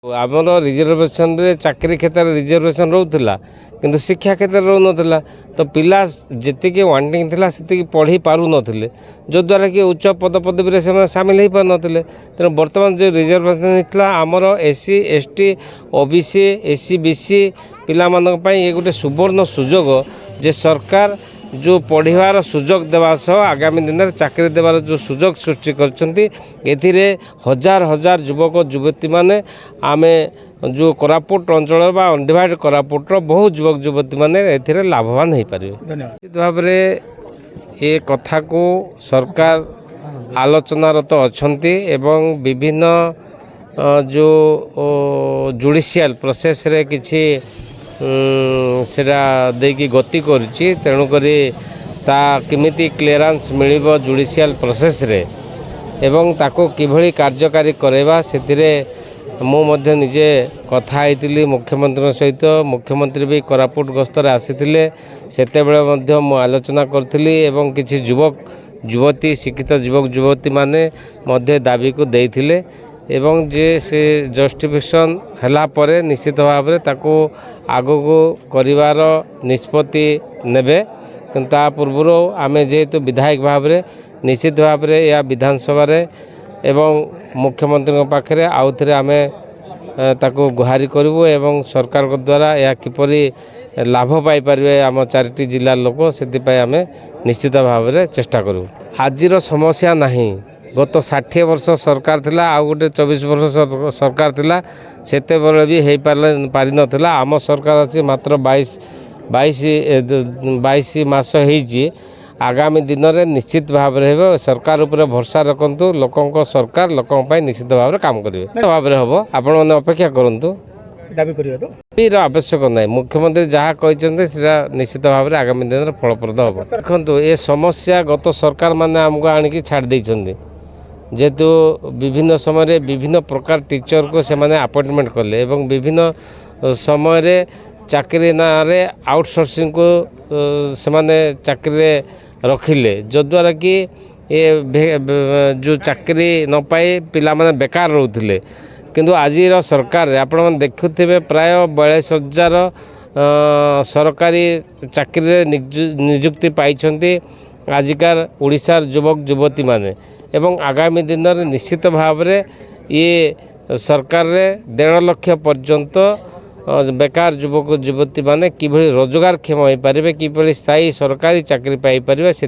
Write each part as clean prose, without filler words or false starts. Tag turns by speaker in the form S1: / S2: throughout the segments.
S1: आमर रिजर्वेशन रे चाकरी क्षेत्र में रिजर्वेशन रोला किंतु शिक्षा क्षेत्र में रोना तो पिला जी वांटिंग था से पढ़ी पार नुले जो द्वारा कि उच्च पदपदवी से सामिल हो पार नुले तेणु बर्तमान जो रिजर्वेशन होता आमर SC ST OBC SC BC पिला ये गोटे सुवर्ण सुजोग जे सरकार जो पढ़ार सुजोग देवा सह आगामी दिन में चाकरी देवार जो सुजोग सृष्टि कर हजार हजार युवक युवती माने आमे जो कोरापुट अंचल अनडिवाइड कोरापुटर बहुत युवक युवती माने लाभवान हो पारे। निश्चित भाव ये कथा को सरकार आलोचनारत अच्छी एवं विभिन्न जो जुडिशियल प्रोसेस रे किछि सेटा देकी गति करुच्ची तेणुक केमिति क्लियरेंस मिलिबो जुडिशियल प्रोसेस रे एवं ताको किभली कार्यकारी करवा से मु मध्य निजे कथा होइतिली मुख्यमंत्री सहित मुख्यमंत्री भी कोरापुट गस्तर आसीथिले सेतेबेले मध्य मु आलोचना करथिली एवं किछि युवक युवती शिक्षित युवक युवती माने मध्य दाबी को देइथिले एवं जे से जस्टिफिकेशन हला परे निश्चित भाव में ताको आगो को करिवार निष्पत्ति नेबे ता पूर्व आमे जेहेतु विधायक भाव में निश्चित भाव में या विधानसभा रे एवं मुख्यमंत्री पाखे आउ थे आमे ताको गुहारी करूँ एवं सरकार को द्वारा या किपरि लाभ पाई पारे आम चारिटी जिला लोक से आमे निश्चित भाव में चेष्टा करूँ। आजिर समस्या नहीं गत 60 वर्ष सरकार थिला आ गोटे 24 वर्ष सरकार थिला सेते बेले भी हो पारि नथिला आम सरकार अच्छी मात्र 22 मास होइछि आगामी दिन में निश्चित भाव में सरकार उपर भरोसा रखंतु लोकों सरकार लोकों पर निश्चित भाव में काम करेंगे भाव में हम आपण मैंने अपेक्षा करूँ
S2: दाबी कर
S1: आवश्यक ना मुख्यमंत्री जहाँ कहते निश्चित भाव में आगामी दिन में फलप्रद हम देखो ये समस्या गत सरकार मैंने आमको आणिकी छाड़ देइछन्ति जेहेतु विभिन्न समय विभिन्न प्रकार टीचर को से माने अपॉइंटमेंट कले एवं विभिन्न समय चाकरी ना रे आउटसोर्सिंग को से माने चाकरी रखिले जो द्वारा कि ये जो चाकरी न पाई पिला माने बेकार रोथिले किंतु आजिर सरकार आपण देखुथिबे प्राय 42,000 सरकारी चाकरी नियुक्ति पाइछन्ति आजिकार ओडिशार युवक युवती माने एवं आगामी दिन में निश्चित भाव में ये सरकार रे 1.5 लाख पर्यंत बेकार युवक युवती माने किभली रोजगारक्षम हो पारे किभली स्थायी सरकारी चाकरी पाई पारे से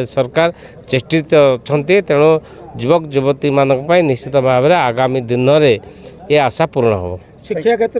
S1: सरकार चेष्टित अच्छे तेणु युवक युवती मानक निश्चित भाव में आगामी दिन में ये आशा पूर्ण हो।
S2: शिक्षा